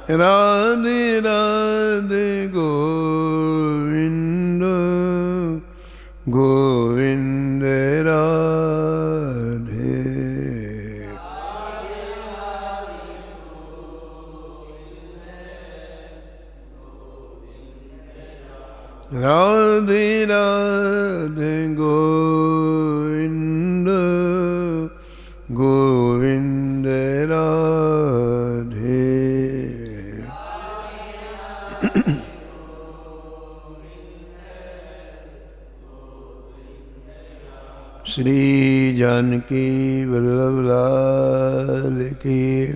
राधे राधे गोविंद गोविंद राधे। राधे राधे गोविंद गोविंद राधे। श्री जानकी वल्लभ लाल की।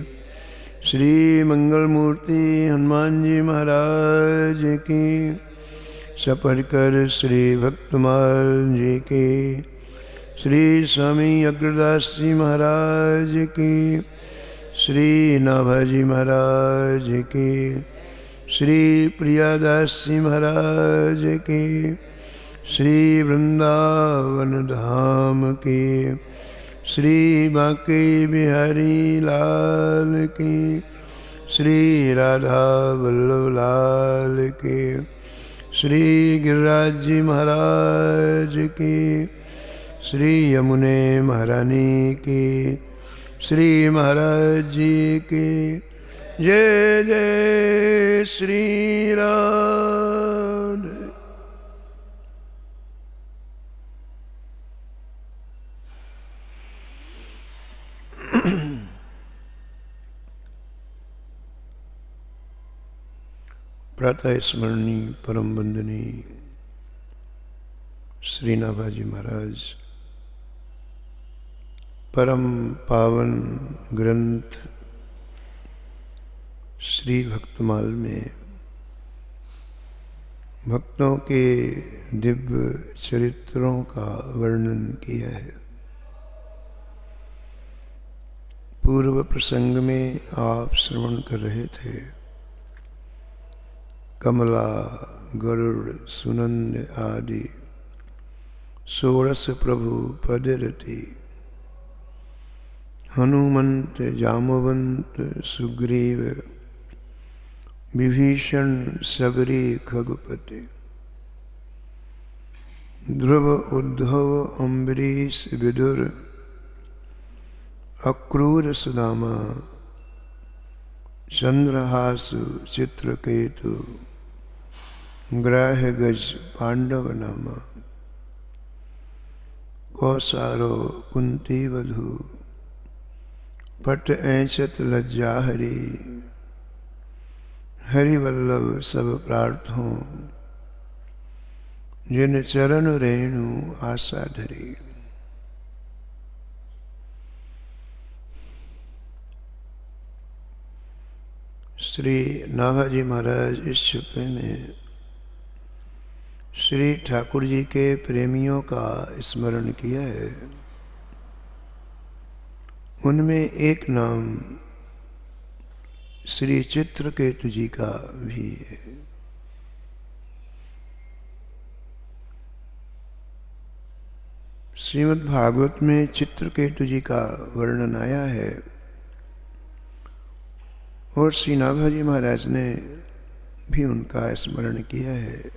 श्री मंगल मूर्ति हनुमान जी महाराज की। सपढ़ कर श्री भक्तमाल जी की। श्री स्वामी अग्रदास जी महाराज की। श्री नाभाजी महाराज की। श्री प्रियादास जी महाराज की। श्री वृंदावन धाम की। श्री बांके बिहारी लाल की। श्री राधा वल्लभ लाल की। श्री गिरिराज जी महाराज की। श्री यमुने महारानी की। श्री महाराज जी की। जय जय श्री राधे। प्रातः स्मरणी परम वंदनी श्री नाभाजी महाराज परम पावन ग्रंथ श्री भक्तमाल में भक्तों के दिव्य चरित्रों का वर्णन किया है। पूर्व प्रसंग में आप श्रवण कर रहे थे। कमला गरुड़ सुनंद आदि 16 प्रभु पदरति। हनुमंत जामवंत सुग्रीव विभीषण सबरी खगपति। ध्रुव उद्धव अम्बरीश विदुर अक्रूर सुदामा। चंद्रहासु चित्रकेतु ग्राह गज पांडव नामा। कौसारो कुंती वधु पट ऐंचत लज्जा हरी। हरिवल्लभ सब प्रार्थों जिन चरण रेणु आशा धरी। श्री नाभाजी महाराज इस छुपे में श्री ठाकुर जी के प्रेमियों का स्मरण किया है। उनमें एक नाम श्री चित्रकेतु जी का भी है। श्रीमद् भागवत में चित्रकेतु जी का वर्णन आया है और श्री नाभाजी महाराज ने भी उनका स्मरण किया है।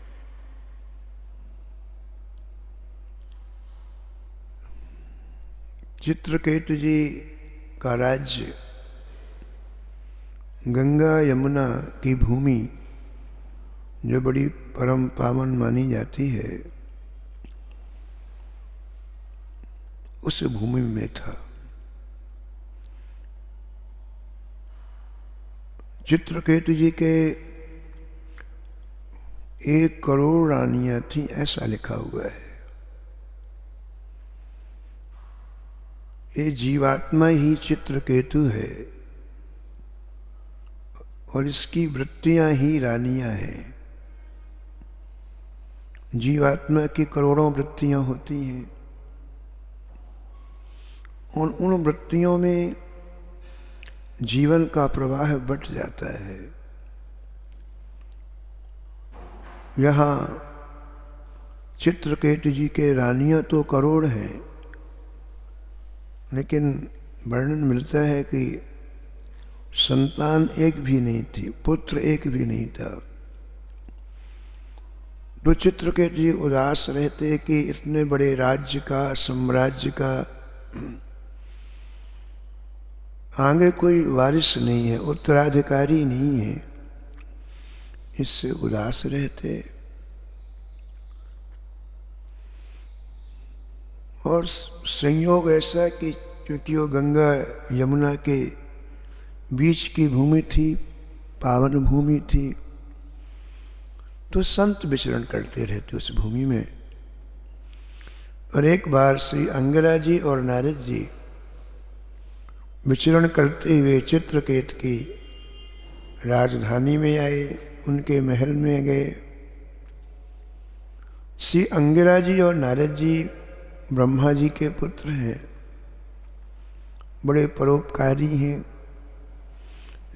चित्रकेतु जी का राज्य गंगा यमुना की भूमि जो बड़ी परम पावन मानी जाती है उस भूमि में था। चित्रकेतु जी के 1 करोड़ रानियां थीं ऐसा लिखा हुआ है। ये जीवात्मा ही चित्रकेतु है और इसकी वृत्तियां ही रानियां हैं। जीवात्मा की करोड़ों वृत्तियां होती हैं। उन वृत्तियों में जीवन का प्रवाह बट जाता है। यहाँ चित्रकेतु जी के रानियां तो करोड़ हैं, लेकिन वर्णन मिलता है कि संतान एक भी नहीं थी, पुत्र एक भी नहीं था। तो चित्रकेतु जी उदास रहते कि इतने बड़े राज्य का, साम्राज्य का आगे कोई वारिस नहीं है, उत्तराधिकारी नहीं है, इससे उदास रहते। और संयोग ऐसा कि क्योंकि वो गंगा यमुना के बीच की भूमि थी, पावन भूमि थी, तो संत विचरण करते रहते उस भूमि में। और एक बार श्री अंगिरा जी और नारद जी विचरण करते हुए चित्रकेतु की राजधानी में आए, उनके महल में गए। श्री अंगिरा जी और नारद जी ब्रह्मा जी के पुत्र हैं, बड़े परोपकारी हैं,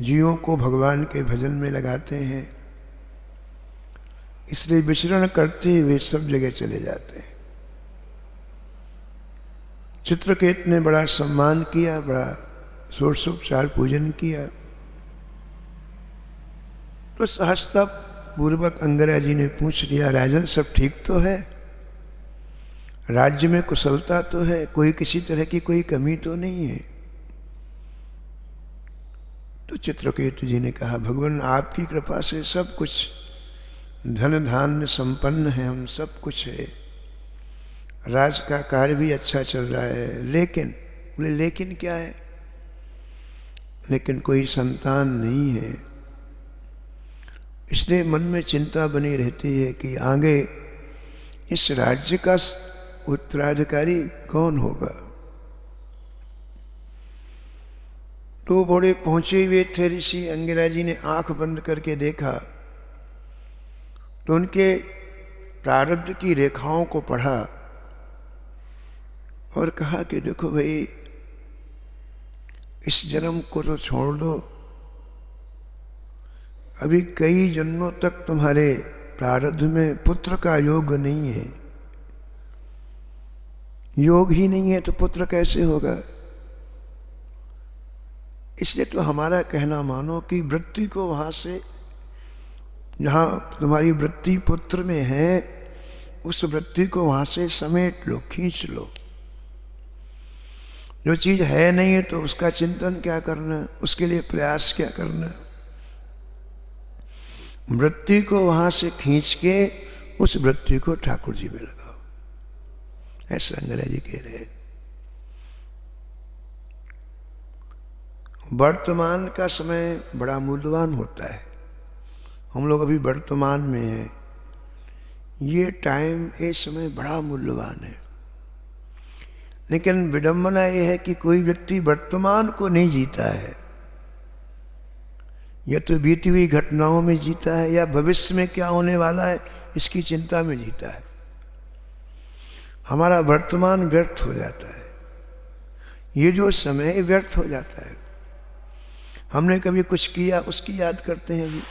जीवों को भगवान के भजन में लगाते हैं, इसलिए विचरण करते हुए सब जगह चले जाते हैं। चित्रकेतु ने बड़ा सम्मान किया, बड़ा षोडशोपचार पूजन किया। तो सहजता पूर्वक अंगिरा जी ने पूछ लिया, राजन सब ठीक तो है, राज्य में कुशलता तो है, कोई किसी तरह की कोई कमी तो नहीं है? तो चित्रकेतु जी ने कहा, भगवान आपकी कृपा से सब कुछ, धन धान्य संपन्न है, हम सब कुछ है, राज का कार्य भी अच्छा चल रहा है, लेकिन बोले लेकिन क्या है? लेकिन कोई संतान नहीं है, इसलिए मन में चिंता बनी रहती है कि आगे इस राज्य का उत्तराधिकारी कौन होगा। तो बड़े पहुंचे हुए थे ऋषि अंगिरा जी ने आंख बंद करके देखा तो उनके प्रारब्ध की रेखाओं को पढ़ा और कहा कि देखो भाई, इस जन्म को तो छोड़ दो, अभी कई जन्मों तक तुम्हारे प्रारब्ध में पुत्र का योग नहीं है। योग ही नहीं है तो पुत्र कैसे होगा? इसलिए तो हमारा कहना मानो कि वृत्ति को वहां से, जहां तुम्हारी वृत्ति पुत्र में है, उस वृत्ति को वहां से समेट लो, खींच लो। जो चीज है नहीं है तो उसका चिंतन क्या करना, उसके लिए प्रयास क्या करना? वृत्ति को वहां से खींच के उस वृत्ति को ठाकुर जी में लगाओ, ऐसा अंगिरा जी कह रहे हैं। वर्तमान का समय बड़ा मूल्यवान होता है। हम लोग अभी वर्तमान में हैं, ये टाइम, ये समय बड़ा मूल्यवान है। लेकिन विडंबना यह है कि कोई व्यक्ति वर्तमान को नहीं जीता है, या तो बीती हुई घटनाओं में जीता है, या भविष्य में क्या होने वाला है इसकी चिंता में जीता है। हमारा वर्तमान व्यर्थ हो जाता है, ये जो समय है व्यर्थ हो जाता है। हमने कभी कुछ किया उसकी याद करते हैं अभी,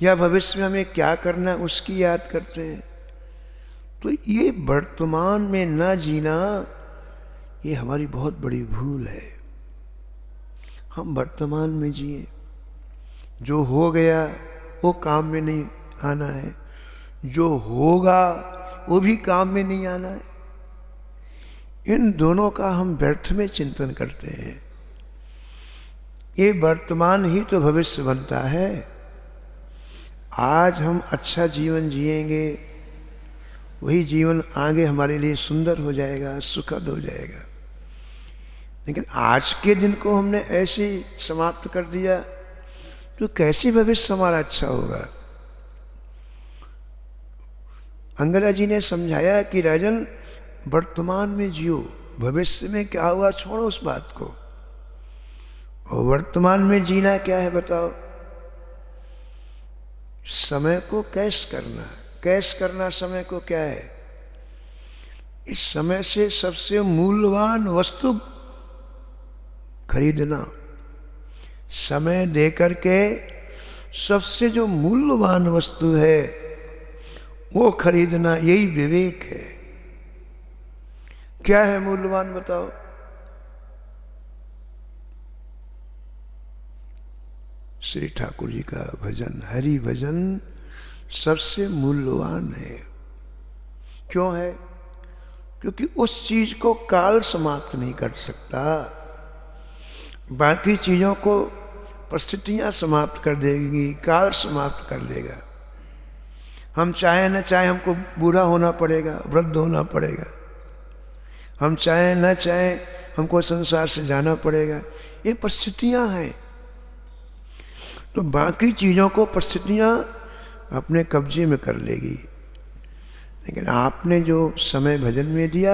या भविष्य में हमें क्या करना है उसकी याद करते हैं। तो ये वर्तमान में न जीना, ये हमारी बहुत बड़ी भूल है। हम वर्तमान में जिए, जो हो गया वो काम में नहीं आना है, जो होगा वो भी काम में नहीं आना है। इन दोनों का हम व्यर्थ में चिंतन करते हैं। ये वर्तमान ही तो भविष्य बनता है। आज हम अच्छा जीवन जिएंगे, वही जीवन आगे हमारे लिए सुंदर हो जाएगा, सुखद हो जाएगा। लेकिन आज के दिन को हमने ऐसे समाप्त कर दिया तो कैसे भविष्य हमारा अच्छा होगा? अंगिरा जी ने समझाया कि राजन, वर्तमान में जियो, भविष्य में क्या हुआ छोड़ो उस बात को। और वर्तमान में जीना क्या है बताओ? समय को कैश करना। कैश करना समय को क्या है? इस समय से सबसे मूल्यवान वस्तु खरीदना, समय दे करके सबसे जो मूल्यवान वस्तु है वो खरीदना, यही विवेक है। क्या है मूल्यवान बताओ? श्री ठाकुर जी का भजन, हरि भजन सबसे मूल्यवान है। क्यों है? क्योंकि उस चीज को काल समाप्त नहीं कर सकता, बाकी चीजों को परिस्थितियां समाप्त कर देगी, काल समाप्त कर देगा। हम चाहे न चाहे हमको बूढ़ा होना पड़ेगा, वृद्ध होना पड़ेगा, हम चाहे न चाहे हमको संसार से जाना पड़ेगा, ये परिस्थितियां हैं। तो बाकी चीजों को परिस्थितियां अपने कब्जे में कर लेगी, लेकिन आपने जो समय भजन में दिया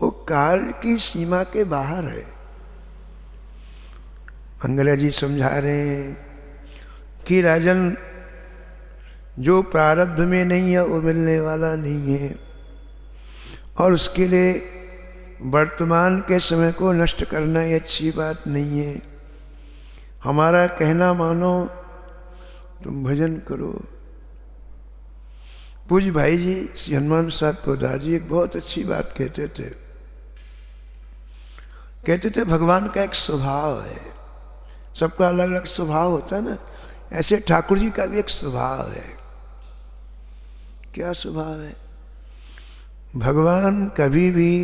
वो काल की सीमा के बाहर है। मंगला जी समझा रहे हैं कि राजन, जो प्रारब्ध में नहीं है वो मिलने वाला नहीं है, और उसके लिए वर्तमान के समय को नष्ट करना ये अच्छी बात नहीं है। हमारा कहना मानो, तुम भजन करो। पूज्य भाई जी श्री हनुमान प्रसाद पोदार जी एक बहुत अच्छी बात कहते थे भगवान का एक स्वभाव है, सबका अलग अलग स्वभाव होता है ना, ऐसे ठाकुर जी का भी एक स्वभाव है। क्या स्वभाव है? भगवान कभी भी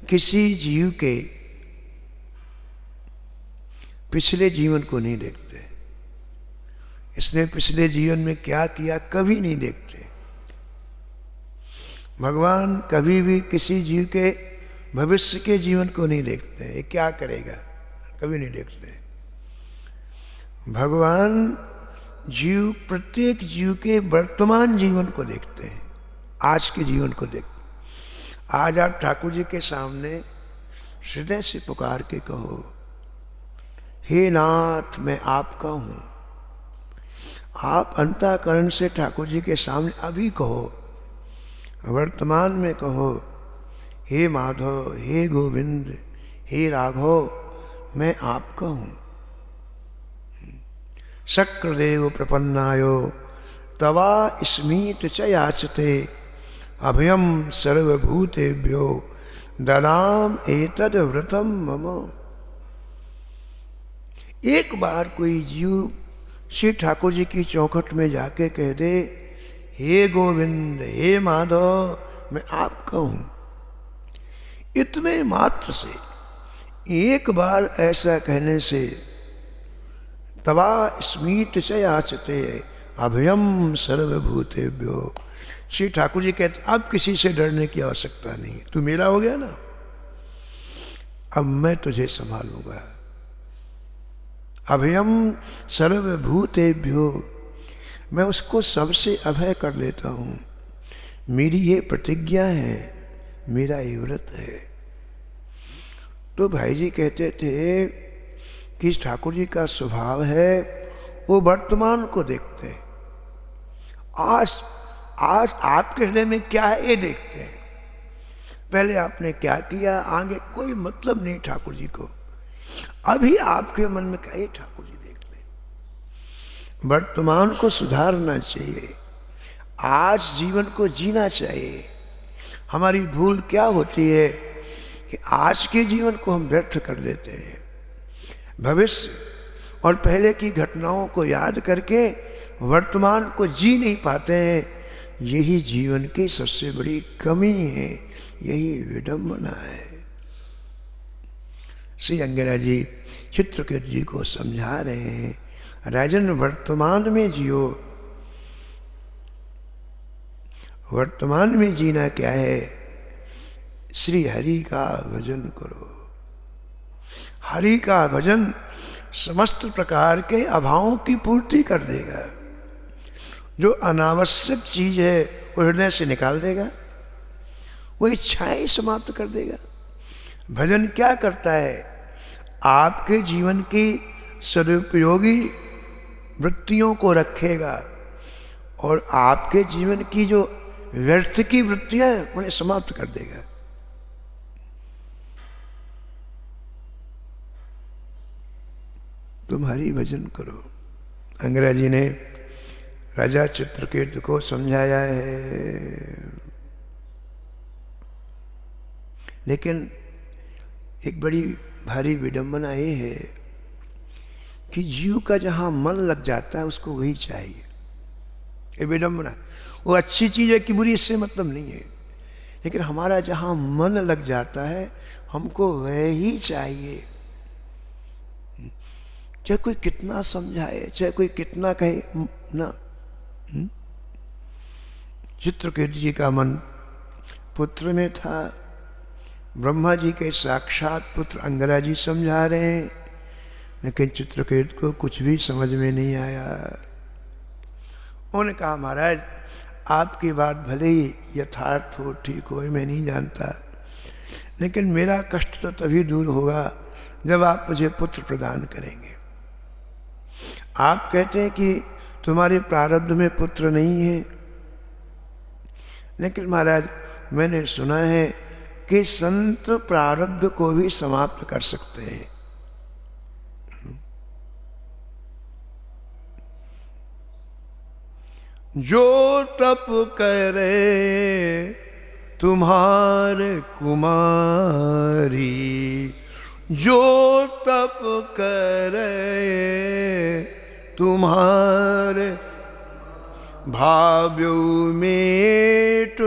किसी जीव के पिछले जीवन को नहीं देखते, इसने पिछले जीवन में क्या किया कभी नहीं देखते। भगवान कभी भी किसी जीव के भविष्य के जीवन को नहीं देखते, ये क्या करेगा कभी नहीं देखते। भगवान जीव, प्रत्येक जीव के वर्तमान जीवन को देखते हैं, आज के जीवन को देखते हैं। आज आप ठाकुर जी के सामने हृदय से पुकार के कहो, हे नाथ मैं आपका हूं। आप अंतःकरण से ठाकुर जी के सामने अभी कहो, वर्तमान में कहो, हे माधव, हे गोविंद, हे राघव, मैं आपका हूं। शक्रदेव प्रपन्नायो तवा स्मीत च याचते, अभयम सर्वभूतेभ्यो ददाम एतद व्रतम मम। एक बार कोई जीव श्री ठाकुर जी की चौखट में जाके कह दे, हे गोविंद, हे माधव, मैं आपका हूं, इतने मात्र से, एक बार ऐसा कहने से, तवा स्मीत च याचते अभयम सर्वभूतेभ्यो, श्री ठाकुर जी कहते अब किसी से डरने की आवश्यकता नहीं, तू मेरा हो गया ना, अब मैं तुझे संभालूंगा। अभयम सर्वभूतेभ्यो, मैं उसको सबसे अभय कर लेता हूं। मेरी ये प्रतिज्ञा है, मेरा ये व्रत है। तो भाई जी कहते थे कि ठाकुर जी का स्वभाव है वो वर्तमान को देखते हैं, आज आपके हृदय में क्या है ये देखते हैं। पहले आपने क्या किया, आगे कोई मतलब नहीं ठाकुर जी को, अभी आपके मन में क्या है ठाकुर जी देखते हैं। वर्तमान को सुधारना चाहिए, आज जीवन को जीना चाहिए। हमारी भूल क्या होती है कि आज के जीवन को हम व्यर्थ कर देते हैं, भविष्य और पहले की घटनाओं को याद करके वर्तमान को जी नहीं पाते हैं। यही जीवन की सबसे बड़ी कमी है, यही विडंबना है। श्री अंगिरा जी चित्रकेतु जी को समझा रहे हैं, राजन वर्तमान में जियो। वर्तमान में जीना क्या है? श्री हरि का भजन करो। हरि का भजन समस्त प्रकार के अभावों की पूर्ति कर देगा। जो अनावश्यक चीज है वो हृदय से निकाल देगा, वो इच्छाएं समाप्त कर देगा। भजन क्या करता है? आपके जीवन की सदुपयोगी वृत्तियों को रखेगा और आपके जीवन की जो व्यर्थ की वृत्तियां हैं उन्हें समाप्त कर देगा। तुम हरि भजन करो। अंग्रेजी ने राजा चित्रकेतु को समझाया है, लेकिन एक बड़ी भारी विडंबना ये है कि जीव का जहां मन लग जाता है उसको वही चाहिए। ये विडंबना। वो अच्छी चीज है कि बुरी, इससे मतलब नहीं है, लेकिन हमारा जहां मन लग जाता है हमको वही चाहिए। चाहे कोई कितना समझाए, चाहे कोई कितना कहे ना। चित्रकेत जी का मन पुत्र में था। ब्रह्मा जी के साक्षात पुत्र अंगरा जी समझा रहे हैं, लेकिन चित्रकेत को कुछ भी समझ में नहीं आया। उन्होंने कहा महाराज आपकी बात भले ही यथार्थ हो, ठीक हो, मैं नहीं जानता, लेकिन मेरा कष्ट तो तभी दूर होगा जब आप मुझे पुत्र प्रदान करेंगे। आप कहते हैं कि तुम्हारे प्रारब्ध में पुत्र नहीं है, लेकिन महाराज मैंने सुना है कि संत प्रारब्ध को भी समाप्त कर सकते हैं। जो तप करे तुम्हारे कुमारी, जो तप करे तुम्हारे भाव्यो मेट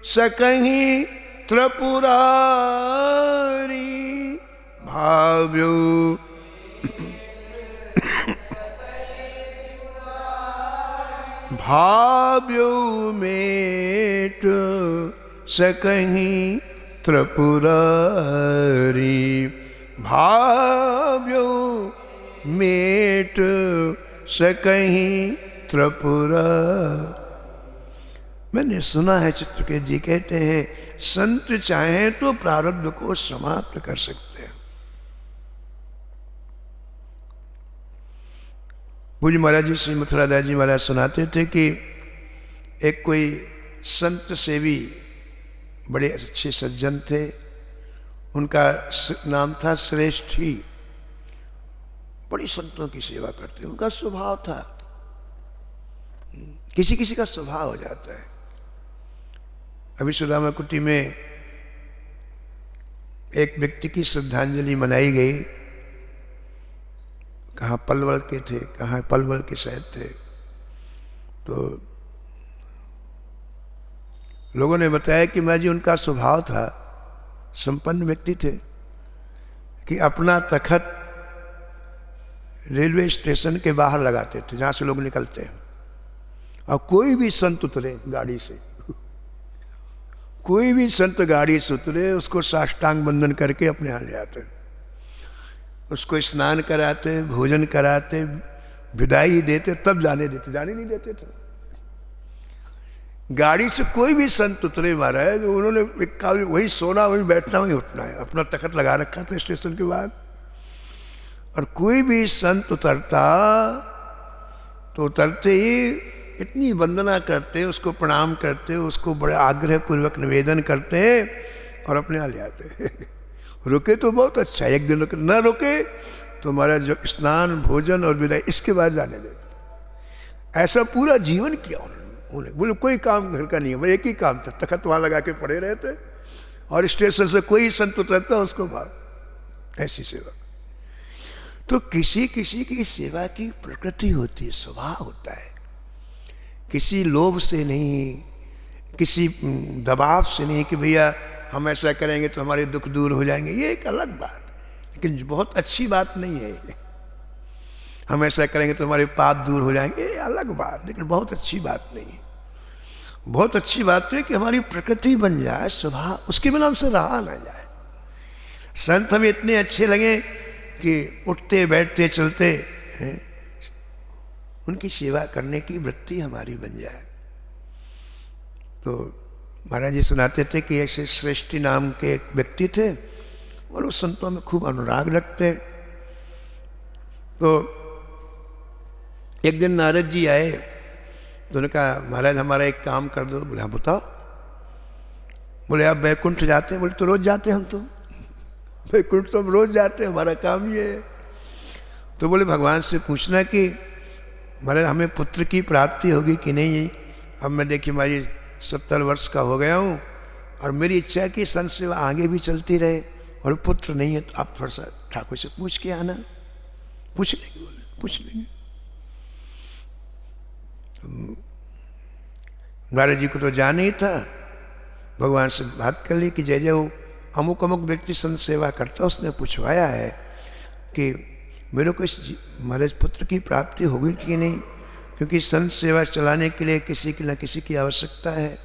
सकहीं त्रिपुरारी। भाव्यो भाव्यो मेट सकहीं त्रिपुरारी। भाव्यो मेट सकहीं त्रिपुरा। मैंने सुना है चित्रकेत जी कहते हैं संत चाहें तो प्रारब्ध को समाप्त कर सकते हैं। पूज्य महाराज जी श्री मथुरादास जी महाराज सुनाते थे कि एक कोई संत सेवी बड़े अच्छे सज्जन थे, उनका नाम था श्रेष्ठी। बड़ी संतों की सेवा करते, उनका स्वभाव था, किसी किसी का स्वभाव हो जाता है। अभी सुदामा कुटी में एक व्यक्ति की श्रद्धांजलि मनाई गई। कहाँ पलवल के थे, कहाँ पलवल के शायद थे, तो लोगों ने बताया कि मैं जी उनका स्वभाव था, संपन्न व्यक्ति थे, कि अपना तखत रेलवे स्टेशन के बाहर लगाते थे जहां से लोग निकलते हैं, और कोई भी संत उतरे गाड़ी से, कोई भी संत गाड़ी से उतरे उसको साष्टांग बंदन करके अपने यहाँ ले आते, उसको स्नान कराते, भोजन कराते, विदाई देते, तब जाने देते, जाने नहीं देते थे। गाड़ी से कोई भी संत उतरे महाराज, उन्होंने वही सोना, वही बैठना, वही उठना है, अपना तखत लगा रखा था स्टेशन के बाद। और कोई भी संत उतरता तो उतरते ही इतनी वंदना करते, उसको प्रणाम करते, उसको बड़े आग्रह पूर्वक निवेदन करते और अपने यहाँ ले आते। रुके तो बहुत अच्छा, एक दिन रुके, न रुके तो हमारा जो स्नान, भोजन और विदाई, इसके बाद जाने देते। ऐसा पूरा जीवन किया उन्होंने। बोले कोई काम घर का नहीं है, एक ही काम था, तखत वहाँ लगा के पड़े रहते और स्टेशन से कोई संत उतरता उसको बाहर। ऐसी सेवा। तो किसी किसी की सेवा की प्रकृति होती है, स्वभाव होता है, किसी लोभ से नहीं, किसी दबाव से नहीं कि भैया हम ऐसा करेंगे तो हमारे दुख दूर हो जाएंगे, ये एक अलग बात, लेकिन बहुत अच्छी बात नहीं है। हम ऐसा करेंगे तो हमारे पाप दूर हो जाएंगे, ये अलग बात, लेकिन बहुत अच्छी बात नहीं है। बहुत अच्छी बात है कि हमारी प्रकृति बन जाए, स्वभाव, उसके बिना हमसे रहा ना जाए। संत हमें इतने अच्छे लगे कि उठते बैठते चलते हैं, उनकी सेवा करने की वृत्ति हमारी बन जाए। तो महाराज जी सुनाते थे कि ऐसे श्रेष्ठी नाम के एक व्यक्ति थे और उस संतों में खूब अनुराग रखते। तो एक दिन नारद जी आए तो उन्होंने कहा महाराज हमारा एक काम कर दो। बोले हाँ बताओ। बोले आप बैकुंठ जाते हैं? बोले तो रोज जाते हैं हम तो, बैकुंठ तो हम रोज जाते हैं, हमारा काम ये है। तो बोले भगवान से पूछना कि महाराज हमें पुत्र की प्राप्ति होगी कि नहीं। अब मैं देखिए हमारी 70 वर्ष का हो गया हूँ और मेरी इच्छा है कि संत सेवा आगे भी चलती रहे और पुत्र नहीं है, तो आप थोड़ा सा ठाकुर से पूछ के आना। पूछ लेंगे, बोले पूछ लेंगे। नारद जी को तो जान ही था, भगवान से बात कर ली कि जय जय वो अमुक अमुक व्यक्ति संत सेवा करता, उसने पूछवाया है कि मेरे को इस महाराज पुत्र की प्राप्ति होगी कि नहीं, क्योंकि संत सेवा चलाने के लिए किसी की न किसी की आवश्यकता है।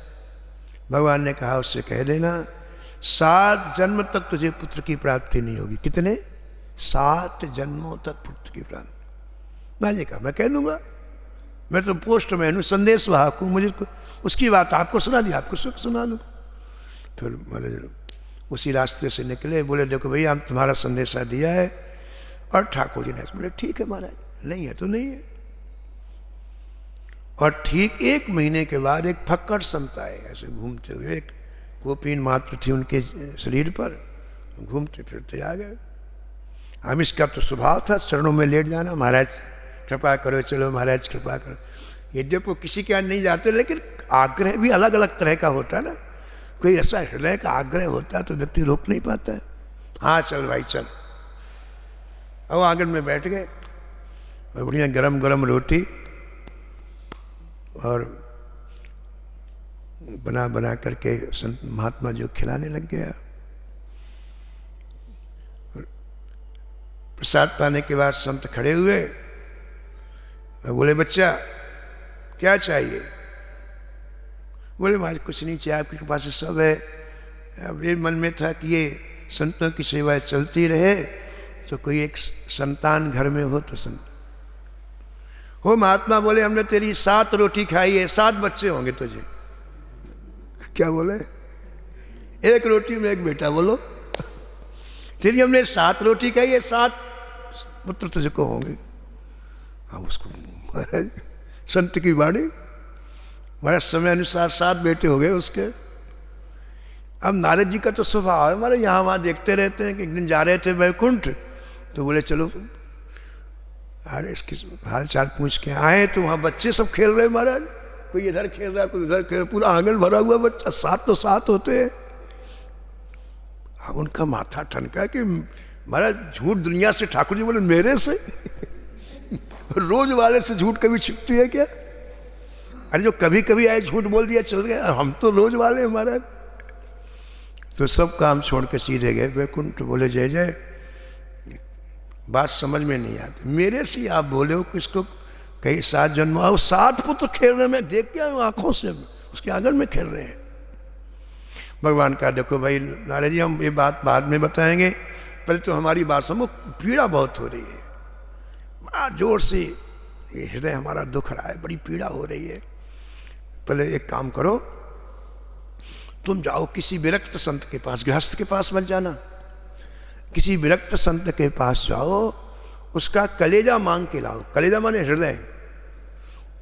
भगवान ने कहा उससे कह देना 7 जन्म तक तुझे पुत्र की प्राप्ति नहीं होगी। कितने? 7 जन्मों तक पुत्र की प्राप्ति। मैंने कहा मैं कह दूंगा, मैं तो पोस्टमैन हूँ, संदेश वाहक हूँ, मुझे उसकी बात आपको सुना दी, आपको सुना दूँ। फिर महाराज उसी रास्ते से निकले, बोले देखो भैया हम तुम्हारा संदेशा दिया है। और ठाकुर जी ने बोले ठीक है महाराज, नहीं है तो नहीं है। और ठीक 1 महीने के बाद एक फक्कड़ संत आए, ऐसे घूमते हुए, एक कोपीन मात्र थी उनके शरीर पर, घूमते फिरते आ गए। हम इसका तो स्वभाव था चरणों में लेट जाना, महाराज कृपा करो, चलो महाराज कृपा करो। यद्यपि किसी के यहाँ नहीं जाते, लेकिन आग्रह भी अलग अलग तरह का होता है ना। कोई ऐसा हृदय का आग्रह होता है तो व्यक्ति रोक नहीं पाता है। हाँ चल भाई चल। अब आंगन में बैठ गए, बढ़िया गरम गरम रोटी और बना बना करके संत महात्मा जो खिलाने लग गया। प्रसाद पाने के बाद संत खड़े हुए, बोले बच्चा क्या चाहिए? बोले महाराज कुछ नहीं चाहिए, आपके पास सब है। अब ये मन में था कि ये संतों की सेवा चलती रहे, तो कोई एक संतान घर में हो तो संत हो। महात्मा बोले हमने तेरी 7 रोटी खाई है, 7 बच्चे होंगे तुझे। क्या बोले? 1 रोटी में 1 बेटा। बोलो तेरी हमने 7 रोटी खाई है, 7 पुत्र तुझको होंगे। अब उसको महाराज संत की वाणी, हमारे समय अनुसार 7 बेटे हो गए उसके। अब नारद जी का तो स्वभाव है, हमारे यहाँ वहाँ देखते रहते हैं कि एक दिन जा रहे थे वैकुंठ, तो बोले चलो अरे इसकी हाल चाल पूछ के आए, तो वहाँ बच्चे सब खेल रहे महाराज, कोई इधर खेल रहा है कोई उधर खेल रहा, पूरा आंगन भरा हुआ बच्चा, 7 तो 7 होते हैं। अब उनका माथा ठनका कि महाराज झूठ दुनिया से, ठाकुर जी बोले मेरे से रोज वाले से झूठ कभी छिपती है क्या? अरे जो कभी कभी आए झूठ बोल दिया चल गया, हम तो रोज वाले हैं महाराज। तो सब काम छोड़ के सीधे गए वैकुंठ। बोले जय जय बात समझ में नहीं आती, मेरे से आप बोले हो किसको कई 7 जन्म आओ, 7 पुत्र खेल रहे, मैं देख के आऊँ आंखों से, उसके आंगन में खेल रहे हैं। भगवान का देखो भाई नारद जी हम ये बात बाद में बताएंगे, पहले तो हमारी बात समझो, पीड़ा बहुत हो रही है, बड़ा जोर से ये हृदय हमारा दुख रहा है, बड़ी पीड़ा हो रही है। पहले एक काम करो, तुम जाओ किसी विरक्त संत के पास, गृहस्थ के पास मत जाना, किसी विरक्त संत के पास जाओ, उसका कलेजा मांग के लाओ। कलेजा माने हृदय,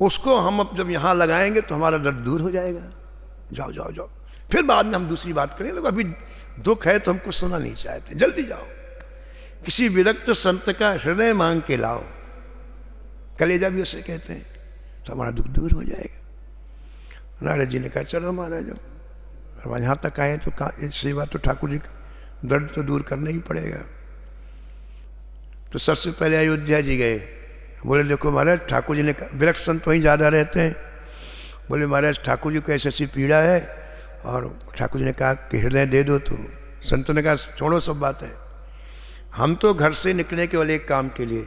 उसको हम अब जब यहाँ लगाएंगे तो हमारा दर्द दूर हो जाएगा। जाओ जाओ जाओ, फिर बाद में हम दूसरी बात करेंगे, तो अभी दुख है तो हमको सुना नहीं चाहते, जल्दी जाओ। किसी विरक्त संत का हृदय मांग के लाओ, कलेजा भी उसे कहते हैं, तो हमारा दुख दूर हो जाएगा। नारद जी ने कहा चलो महाराज अब यहाँ तक आए तो सेवा तो ठाकुर जी दर्द तो दूर करना ही पड़ेगा। तो सबसे पहले अयोध्या जी गए, बोले देखो महाराज ठाकुर जी ने, विरक्त संत वहीं ज़्यादा रहते हैं, बोले महाराज ठाकुर जी को ऐसी ऐसी पीड़ा है, और ठाकुर जी ने कहा कि हृदय दे दो। तो संतों ने कहा छोड़ो सब बात है, हम तो घर से निकलने केवल एक काम के लिए,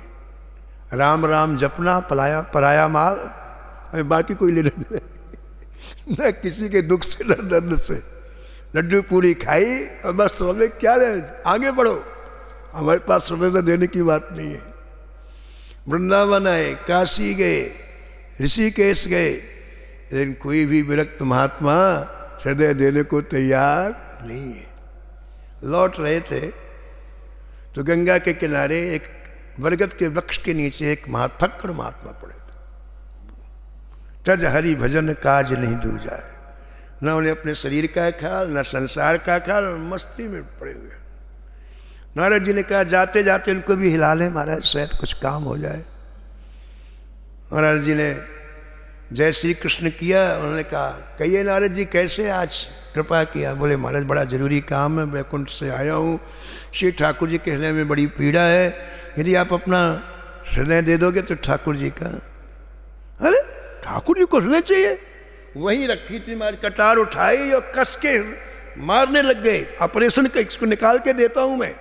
राम राम जपना, पराया माल, बाकी कोई लेना देना न किसी के दुख से न दर्द से। लड्डू पूरी खाई और बस तो हमें क्या रहे, आगे बढ़ो, हमारे पास समय देने की बात नहीं है। वृंदावन आए, काशी गए, ऋषिकेश गए, लेकिन कोई भी विरक्त महात्मा हृदय देने को तैयार नहीं है। लौट रहे थे तो गंगा के किनारे एक बरगद के वृक्ष के नीचे एक फक्कड़ महात्मा पड़े थे। तज हरि भजन काज नहीं दूजा, न उन्हें अपने शरीर का ख्याल न संसार का ख्याल, मस्ती में पड़े हुए। नारद जी ने कहा जाते जाते उनको भी हिला लें महाराज, शायद कुछ काम हो जाए। नारद जी ने जय श्री कृष्ण किया, उन्होंने कहा कहिए नारद जी कैसे आज कृपा किया? बोले महाराज बड़ा जरूरी काम है, वैकुंठ से आया हूँ, श्री ठाकुर जी के हृदय में बड़ी पीड़ा है, यदि आप अपना हृदय दे दोगे तो ठाकुर जी का। अरे ठाकुर जी को हृदय चाहिए, वहीं रखी थी, मैं कटार उठाई और कस के मारने लग गए। ऑपरेशन का इसको निकाल के देता हूं मैं,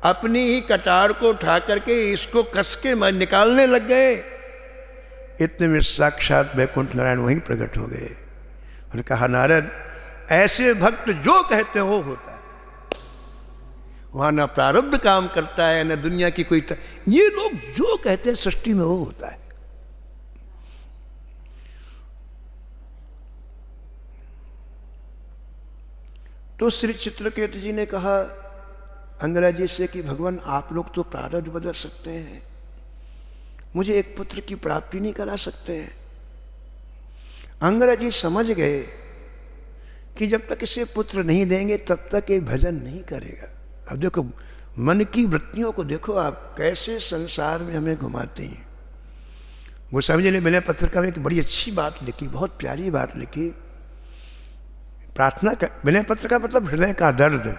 अपनी ही कटार को उठा करके इसको कस के निकालने लग गए। इतने में साक्षात वैकुंठ नारायण वहीं प्रकट हो गए और कहा, नारद ऐसे भक्त जो कहते हो होता है, वहां ना प्रारब्ध काम करता है ना दुनिया की कोई ये लोग जो कहते हैं सृष्टि में वो होता है। तो श्री चित्रकेतु जी ने कहा अंगरा जी से कि भगवान आप लोग तो प्रारब्ध बदल सकते हैं, मुझे एक पुत्र की प्राप्ति नहीं करा सकते हैं। अंगरा जी समझ गए कि जब तक इसे पुत्र नहीं देंगे तब तक ये भजन नहीं करेगा। अब देखो मन की वृत्तियों को देखो आप कैसे संसार में हमें घुमाते हैं। गोस्वामी जी ने विनय पत्रिका में एक बड़ी अच्छी बात लिखी, बहुत प्यारी बात लिखी। प्रार्थना का विनय पत्रिका मतलब हृदय का दर्द।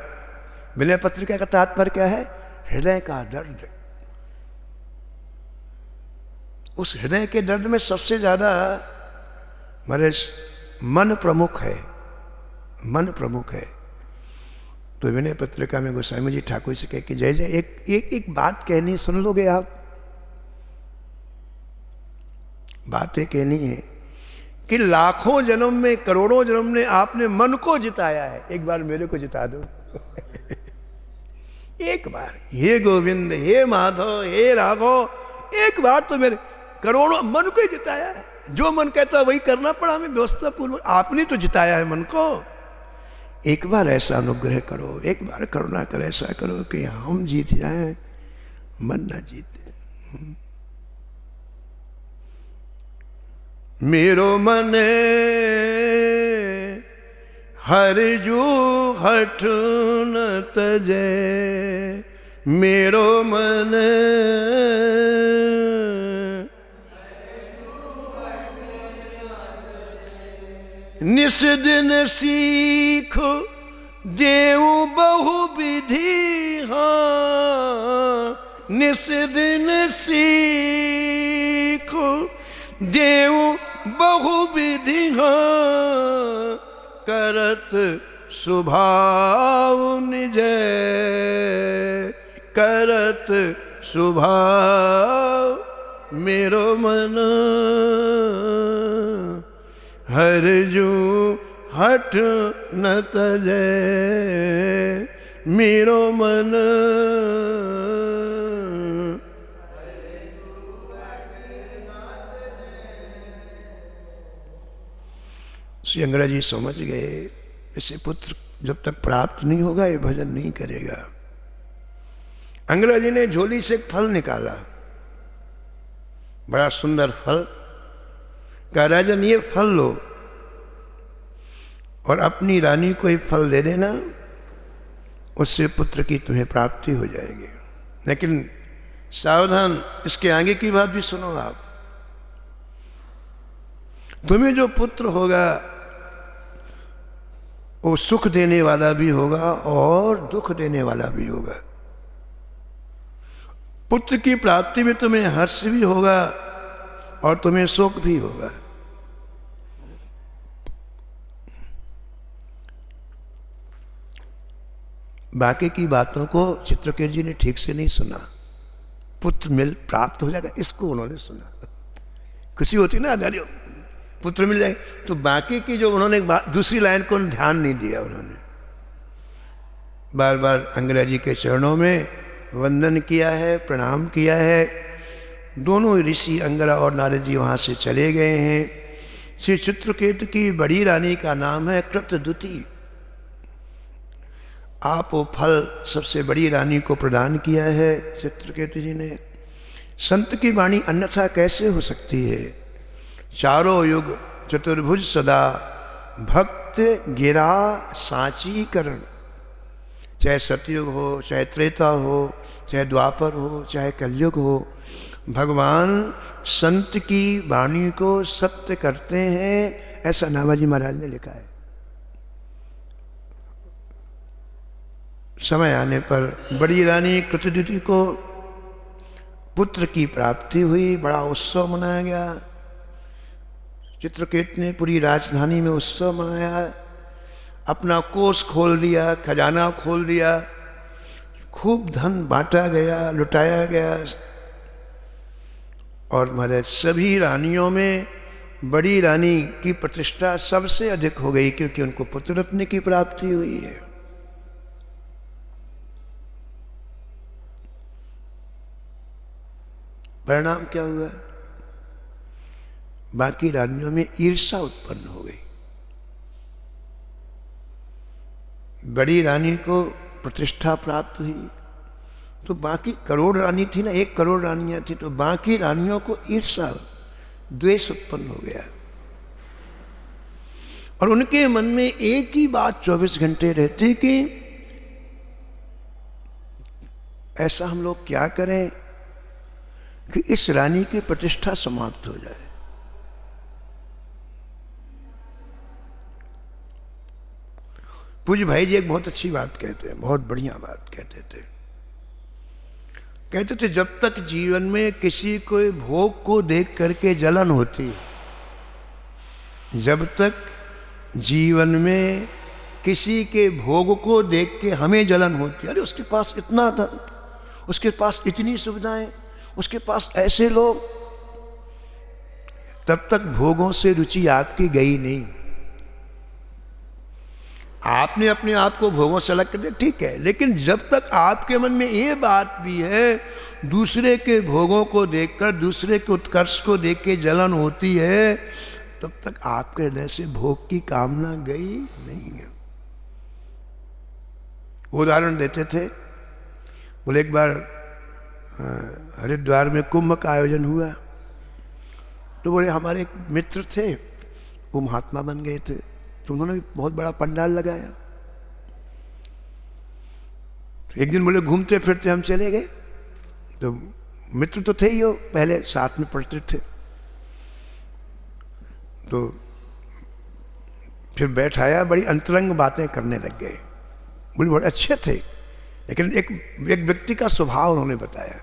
विनय पत्रिका का तात्पर्य क्या है? हृदय का दर्द। उस हृदय के दर्द में सबसे ज्यादा हमारे मन प्रमुख है, मन प्रमुख है। तो विनय पत्रिका में गोस्वामी जी ठाकुर से कह के जय जय एक बात कहनी, सुन लोगे आप? बातें कहनी है कि लाखों जन्म में करोड़ों जन्म में आपने मन को जिताया है, एक बार मेरे को जिता दो। एक बार, हे गोविंद, हे माधव, हे राघव, एक बार तो मेरे करोड़ों मन को ही जिताया है। जो मन कहता वही करना पड़ा हमें व्यवस्था पूर्वक। आपने तो जिताया है मन को, एक बार ऐसा अनुग्रह करो, एक बार करुणा कर, ऐसा करो कि हम जीत जाएं, मन ना जीते। मेरो मन हर जू हठ न तजे, मेरो मन निस दिन सीखो देऊ बहु विधि, हाँ निस दिन सीखो देऊ बहु विधि, हाँ करत स्वभाव निज, करत स्वभाव मेरो मन हर जू हठ न तजे, मेरो मन श्री अंग्रेजी समझ गए इसे पुत्र जब तक प्राप्त नहीं होगा ये भजन नहीं करेगा। अंग्रेजी ने झोली से एक फल निकाला, बड़ा सुंदर फल। कहा राजन ये फल लो और अपनी रानी को ये फल दे देना, उससे पुत्र की तुम्हें प्राप्ति हो जाएगी। लेकिन सावधान, इसके आगे की बात भी सुनो आप। तुम्हें जो पुत्र होगा वो सुख देने वाला भी होगा और दुख देने वाला भी होगा। पुत्र की प्राप्ति में तुम्हें हर्ष भी होगा और तुम्हें शोक भी होगा। बाकी की बातों को चित्रकेतु जी ने ठीक से नहीं सुना। पुत्र मिल प्राप्त हो जाएगा इसको उन्होंने सुना। खुशी होती ना अदारियों, पुत्र मिल जाए, तो बाकी की जो उन्होंने दूसरी लाइन को ध्यान नहीं दिया। उन्होंने बार बार अंग्रेजी के चरणों में वंदन किया है, प्रणाम किया है। दोनों ऋषि अंगरा और नारद जी वहाँ से चले गए हैं। श्री चित्रकेतु की बड़ी रानी का नाम है कृतदुति। आप वो फल सबसे बड़ी रानी को प्रदान किया है चित्रकेतु जी ने। संत की वाणी अन्यथा कैसे हो सकती है? चारों युग चतुर्भुज सदा भक्त गिरा साची करण। चाहे सतयुग हो, चाहे त्रेता हो, चाहे द्वापर हो, चाहे कलयुग हो, भगवान संत की वाणी को सत्य करते हैं, ऐसा नाभाजी महाराज ने लिखा है। समय आने पर बड़ी रानी कृतदुति को पुत्र की प्राप्ति हुई, बड़ा उत्सव मनाया गया। चित्रकेतु ने पूरी राजधानी में उत्सव मनाया, अपना कोष खोल दिया, खजाना खोल दिया, खूब धन बांटा गया, लुटाया गया। और महाराज सभी रानियों में बड़ी रानी की प्रतिष्ठा सबसे अधिक हो गई, क्योंकि उनको पुत्र रत्न की प्राप्ति हुई है। परिणाम क्या हुआ? बाकी रानियों में ईर्ष्या उत्पन्न हो गई। बड़ी रानी को प्रतिष्ठा प्राप्त हुई तो बाकी करोड़ रानी थी ना, 1 करोड़ रानियां थी, तो बाकी रानियों को ईर्ष्या, द्वेष उत्पन्न हो गया। और उनके मन में एक ही बात 24 घंटे रहती कि ऐसा हम लोग क्या करें कि इस रानी की प्रतिष्ठा समाप्त हो जाए। पूज्य भाई जी एक बहुत अच्छी बात कहते हैं, बहुत बढ़िया बात कहते थे। कहते थे जब तक जीवन में किसी को भोग को देख करके जलन होती, जब तक जीवन में किसी के भोग को देख के हमें जलन होती, अरे उसके पास इतना धन, उसके पास इतनी सुविधाएं, उसके पास ऐसे लोग, तब तक भोगों से रुचि आपकी गई नहीं। आपने अपने आप को भोगों से अलग कर दिया, ठीक है, लेकिन जब तक आपके मन में ये बात भी है, दूसरे के भोगों को देखकर, दूसरे के उत्कर्ष को देख के जलन होती है, तब तक आपके हृदय से भोग की कामना गई नहीं है। उदाहरण देते थे, बोले एक बार हरिद्वार में कुंभ का आयोजन हुआ, तो बोले हमारे एक मित्र थे, वो महात्मा बन गए थे, तो उन्होंने भी बहुत बड़ा पंडाल लगाया। तो एक दिन बोले घूमते फिरते हम चले गए, तो मित्र तो थे ही, हो पहले साथ में पढ़ते थे, तो फिर बैठाया, बड़ी अंतरंग बातें करने लग गए। बोले बड़े अच्छे थे, लेकिन एक व्यक्ति का स्वभाव उन्होंने बताया।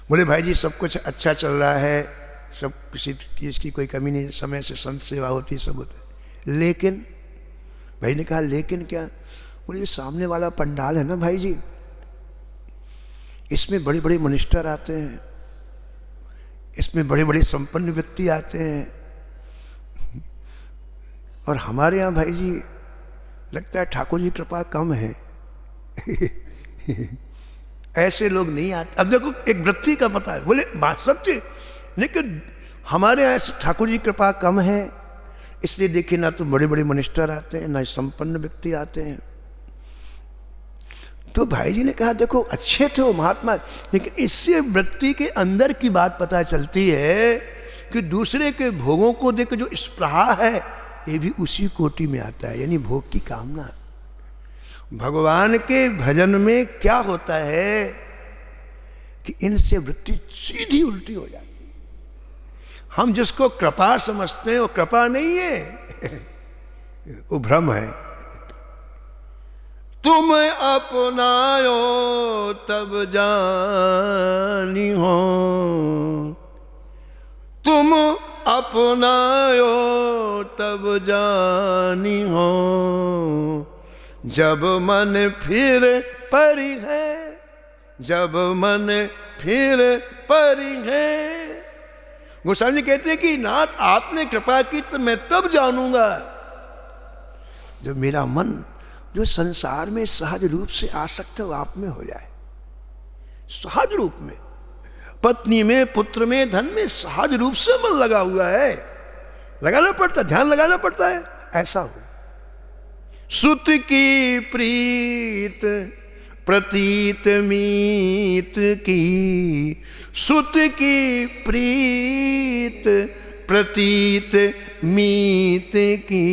बोले भाई जी सब कुछ अच्छा चल रहा है, सब किसी चीज़ की कोई कमी नहीं, समय से संत सेवा होती, सब होता है, लेकिन भाई ने कहा लेकिन क्या? बोले ये सामने वाला पंडाल है ना भाई जी, इसमें बड़े बड़े मिनिस्टर आते हैं, इसमें बड़े बड़े संपन्न व्यक्ति आते हैं, और हमारे यहाँ भाई जी लगता है ठाकुर जी कृपा कम है। ऐसे लोग नहीं आते। अब देखो एक व्यक्ति का पता है, बोले बात सत्य, लेकिन हमारे यहाँ ठाकुर जी कृपा कम है, इसलिए देखिए ना तो बड़े बड़े मिनिस्टर आते हैं, ना संपन्न व्यक्ति आते हैं। तो भाई जी ने कहा देखो अच्छे थे वो महात्मा, लेकिन इससे व्यक्ति के अंदर की बात पता चलती है कि दूसरे के भोगों को देख जो स्पृहा है, ये भी उसी कोटि में आता है, यानी भोग की कामना। भगवान के भजन में क्या होता है कि इनसे वृत्ति सीधी उल्टी हो जाती है। हम जिसको कृपा समझते हैं वो कृपा नहीं है, वो भ्रम है। तुम अपनायो तब जानी हो, तुम अपनायो तब जानी हो, जब मन फिर परी है, जब मन फिर परी है। गोस्वामी जी कहते हैं कि नाथ आपने कृपा की तो मैं तब जानूंगा जब मेरा मन जो संसार में सहज रूप से आसक्त है वो आप में हो जाए। सहज रूप में, पत्नी में, पुत्र में, धन में सहज रूप से मन लगा हुआ है, लगाना पड़ता, ध्यान लगाना पड़ता है, ऐसा हो। सुत की प्रीत प्रतीत मीत की, सुत की प्रीत प्रतीत मीत की,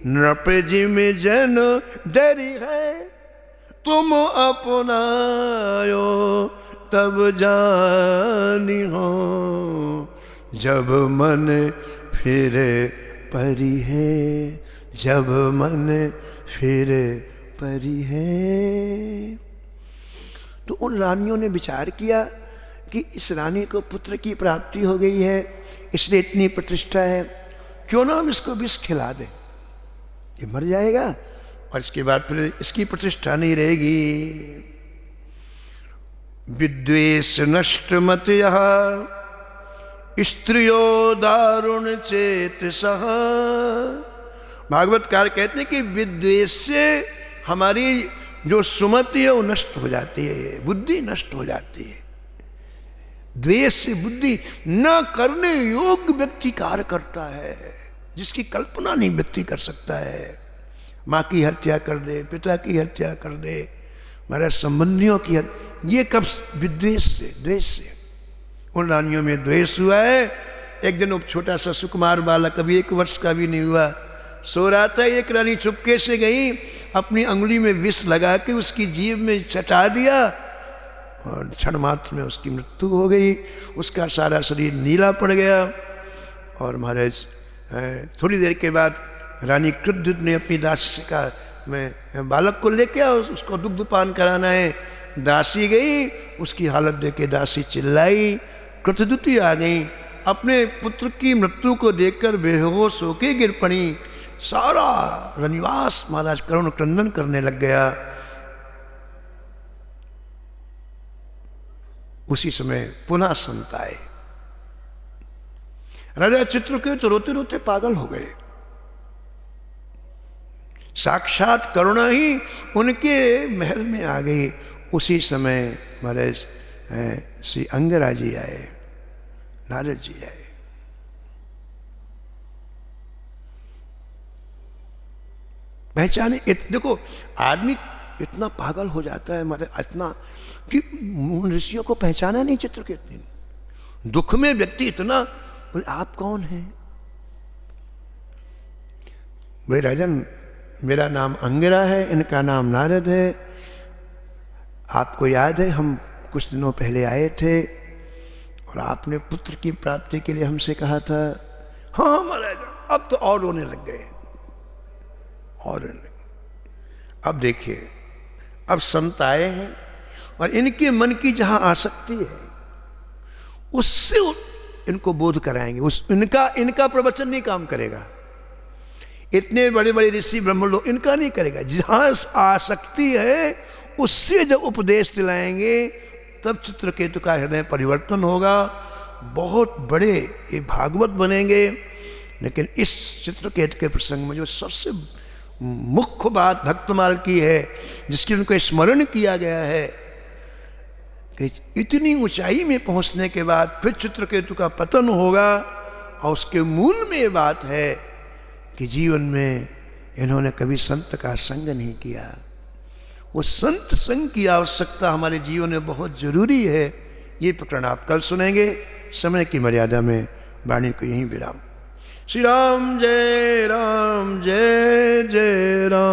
नृप जिम जन डरी है, तुम अपनायो तब जानी हो, जब मन फिरे परी है, जब मन फिरे परी है। तो उन रानियों ने विचार किया कि इस रानी को पुत्र की प्राप्ति हो गई है, इसलिए इतनी प्रतिष्ठा है, क्यों ना हम इसको विष खिला दें, ये मर जाएगा और इसके बाद फिर इसकी प्रतिष्ठा नहीं रहेगी। विद्वेष नष्ट मत यह स्त्रियो दारुण चेत सह। भागवतकार कहते हैं कि विद्वेष से हमारी जो सुमति है वो नष्ट हो जाती है, बुद्धि नष्ट हो जाती है। द्वेष से बुद्धि न करने योग्य व्यक्ति कार्य करता है, जिसकी कल्पना नहीं व्यक्ति कर सकता है। माँ की हत्या कर दे, पिता की हत्या कर दे, हमारे संबंधियों की हत्या, ये कब? विद्वेष से, द्वेष से। उन रानियों में द्वेष हुआ है। एक दिन वो छोटा सा सुकुमार बालक, अभी 1 वर्ष का भी नहीं हुआ, सो रहा था। एक रानी चुपके से गई, अपनी अंगुली में विष लगा के उसकी जीभ में चटा दिया और क्षण मात्र में उसकी मृत्यु हो गई। उसका सारा शरीर नीला पड़ गया। और महाराज थोड़ी देर के बाद रानी कृतदूत ने अपनी दासी से कहा, मैं बालक को लेके आओ, उसको दुग्धपान कराना है। दासी गई, उसकी हालत देख के दासी चिल्लाई, कृतदूती आ गई, अपने पुत्र की मृत्यु को देखकर बेहोश होके गिर पड़ी। सारा रनिवास महाराज करुण क्रंदन करने लग गया। उसी समय पुनः संत आए। राजा चित्रकेतु रोते रोते पागल हो गए। साक्षात करुणा ही उनके महल में आ गई। उसी समय महाराज श्री अंगरा जी आए, नारद जी आए। पहचाने देखो, आदमी इतना पागल हो जाता है हमारे, इतना कि ऋषियों को पहचाना नहीं चित्रकेतु ने। दुख में व्यक्ति इतना बोले, आप कौन हैं? बोले, राजन मेरा नाम अंगिरा है, इनका नाम नारद है। आपको याद है हम कुछ दिनों पहले आए थे और आपने पुत्र की प्राप्ति के लिए हमसे कहा था। हाँ महाराज, अब तो और रोने लग गए, और अब देखिए, अब संत आए हैं और इनके मन की जहां आसक्ति है उससे इनको बोध कराएंगे। इनका प्रवचन नहीं काम करेगा, इतने बड़े बड़े ऋषि ब्रह्म लोग इनका नहीं करेगा। जहां आसक्ति है उससे जब उपदेश दिलाएंगे तब चित्रकेतु का हृदय परिवर्तन होगा, बहुत बड़े ये भागवत बनेंगे। लेकिन इस चित्रकेतु के प्रसंग में जो सबसे मुख्य बात भक्तमाल की है, जिसकी उनको स्मरण किया गया है कि इतनी ऊंचाई में पहुंचने के बाद फिर चित्रकेतु का पतन होगा, और उसके मूल में ये बात है कि जीवन में इन्होंने कभी संत का संग नहीं किया। वो संत संग की आवश्यकता हमारे जीवन में बहुत जरूरी है। ये प्रकरण आप कल सुनेंगे। समय की मर्यादा में वाणी को यहीं विराम। श्री राम जय राम, जय जय राम।